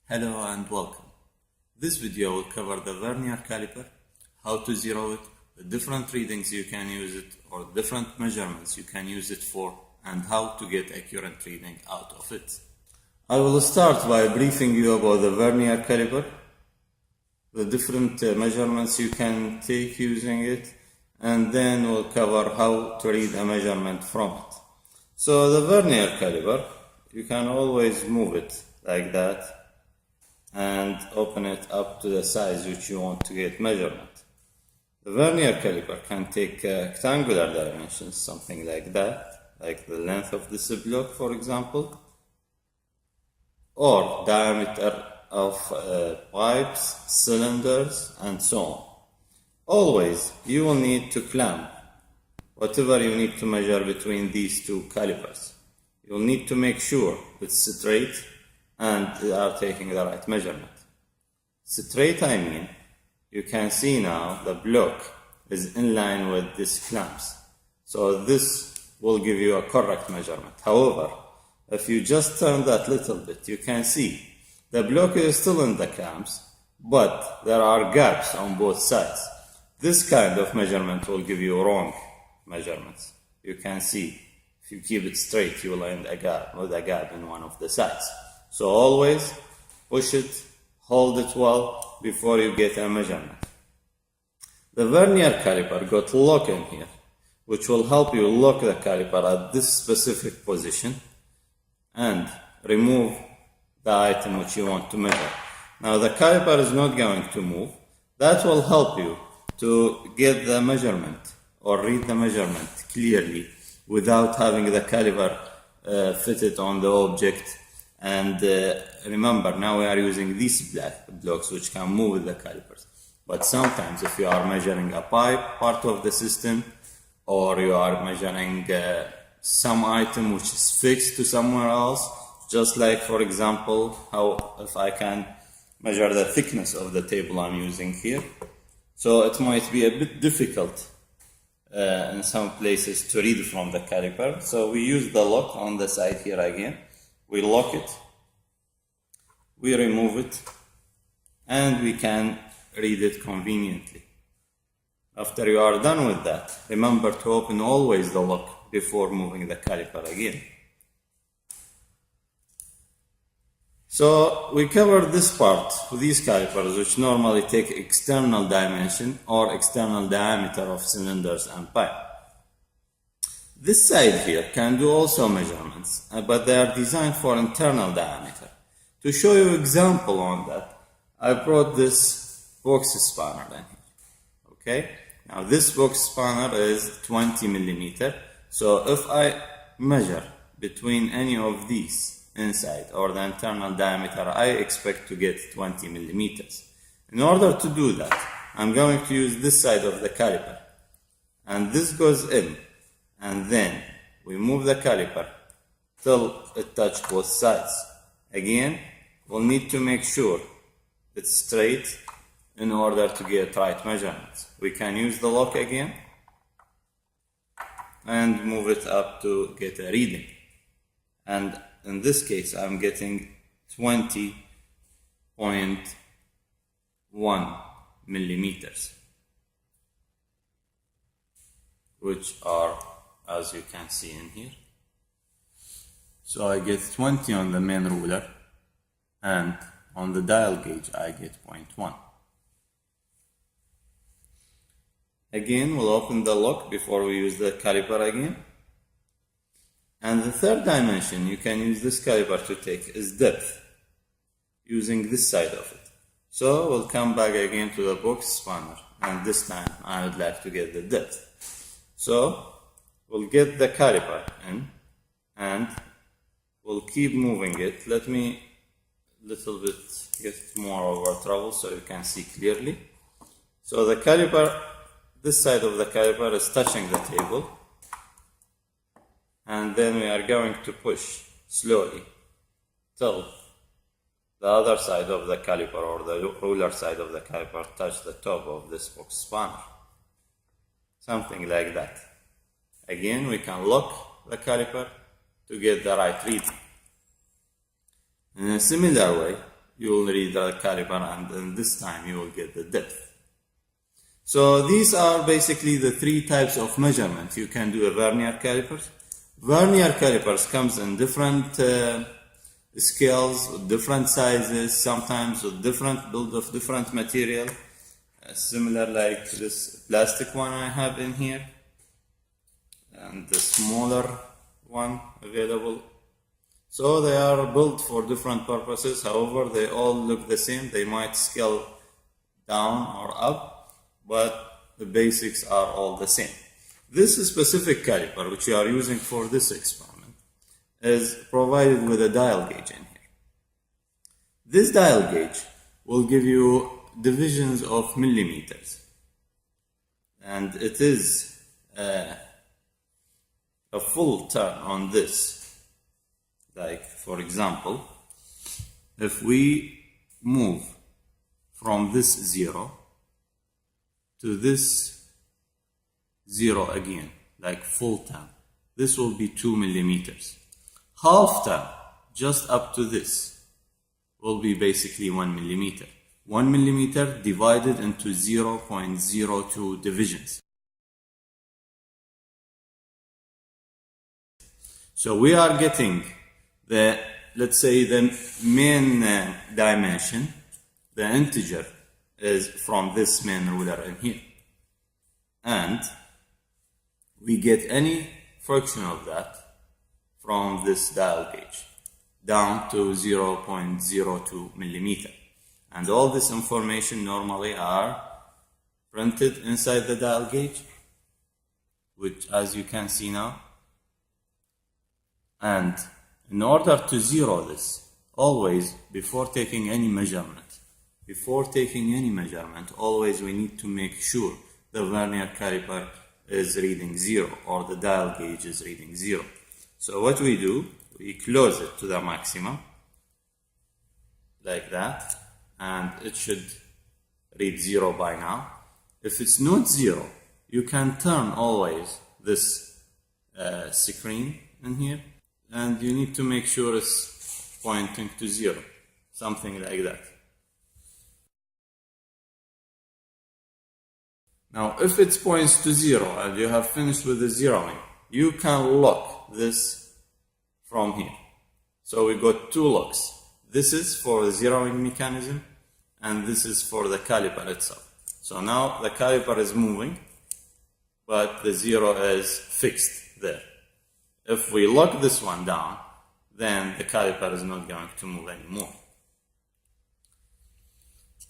Hello and welcome. This video will cover the Vernier Caliper, how to zero it, the different readings you can use it or different measurements you can use it for, and how to get accurate reading out of it. I will start by briefing you about the Vernier Caliper, the different measurements you can take using it, and then we'll cover how to read a measurement from it. So the Vernier Caliper, you can always move it like that and open it up to the size which you want to get measurement. The Vernier Caliper can take rectangular dimensions, something like that, like the length of this block, for example, or diameter of pipes, cylinders, and so on. Always, you will need to clamp whatever you need to measure between these two calipers. You'll need to make sure it's straight and they are taking the right measurement. Straight, I mean, you can see now the block is in line with these clamps. So this will give you a correct measurement. However, if you just turn that little bit, you can see the block is still in the clamps, but there are gaps on both sides. This kind of measurement will give you wrong measurements. You can see, if you keep it straight, you will end with a gap in one of the sides. So always push it, hold it well before you get a measurement. The Vernier Caliper got lock in here, which will help you lock the caliper at this specific position and remove the item which you want to measure. Now the caliper is not going to move. That will help you to get the measurement or read the measurement clearly without having the caliper fitted on the object. And remember, now we are using these black blocks which can move with the calipers. But sometimes if you are measuring a pipe part of the system, or you are measuring some item which is fixed to somewhere else, just like, for example, how if I can measure the thickness of the table I'm using here. So it might be a bit difficult in some places to read from the caliper. So we use the lock on the side here again. We lock it, we remove it, and we can read it conveniently. After you are done with that, remember to open always the lock before moving the caliper again. So we covered this part with these calipers, which normally take external dimension or external diameter of cylinders and pipe. This side here can do also measurements, but they are designed for internal diameter. To show you example on that, I brought this box spanner in here. Okay? Now this box spanner is 20 millimeter. So if I measure between any of these inside or the internal diameter, I expect to get 20 millimeters. In order to do that, I'm going to use this side of the caliper. And this goes in. And then we move the caliper till it touches both sides. Again, we'll need to make sure it's straight in order to get right measurements. We can use the lock again and move it up to get a reading. And in this case, I'm getting 20.1 millimeters, which are, as you can see in here. So I get 20 on the main ruler, and on the dial gauge I get 0.1. Again, we'll open the lock before we use the caliper again. And the third dimension you can use this caliper to take is depth, using this side of it. So we'll come back again to the box spanner, and this time I would like to get the depth. So we'll get the caliper in and we'll keep moving it. Let me little bit get more over trouble so you can see clearly. So the caliper, this side of the caliper is touching the table, and then we are going to push slowly till the other side of the caliper or the ruler side of the caliper touch the top of this box spanner. Something like that. Again, we can lock the caliper to get the right reading. In a similar way, you will read the caliper, and then this time you will get the depth. So these are basically the three types of measurement you can do a vernier calipers. Vernier calipers comes in different scales, with different sizes, sometimes with different build of different material, similar like this plastic one I have in here, and the smaller one available. So they are built for different purposes. However, they all look the same. They might scale down or up, but the basics are all the same. This specific caliper, which we are using for this experiment, is provided with a dial gauge in here. This dial gauge will give you divisions of millimeters, and it is a full turn on this. Like, for example, if we move from this 0 to this 0 again, like full turn, this will be 2 millimeters. Half turn, just up to this, will be basically 1 millimeter. 1 millimeter divided into 0.02 divisions. So we are getting the, let's say, the main dimension, the integer, is from this main ruler in here. And we get any fraction of that from this dial gauge down to 0.02 millimeter. And all this information normally are printed inside the dial gauge, which, as you can see now. And in order to zero this, always before taking any measurement, always we need to make sure the vernier caliper is reading 0 or the dial gauge is reading 0. So what we do, we close it to the maximum like that, and it should read 0 by now. If it's not 0, you can turn always this screen in here, and you need to make sure it's pointing to 0, something like that. Now, if it points to 0 and you have finished with the zeroing, you can lock this from here. So we got two locks. This is for the zeroing mechanism, and this is for the caliper itself. So now the caliper is moving, but the 0 is fixed there. If we lock this one down, then the caliper is not going to move anymore.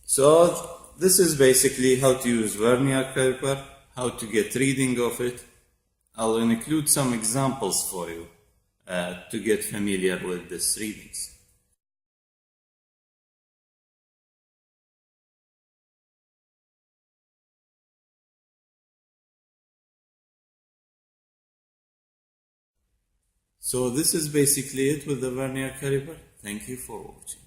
So this is basically how to use vernier caliper, how to get reading of it. I'll include some examples for you to get familiar with these readings. So this is basically it with the vernier caliper. Thank you for watching.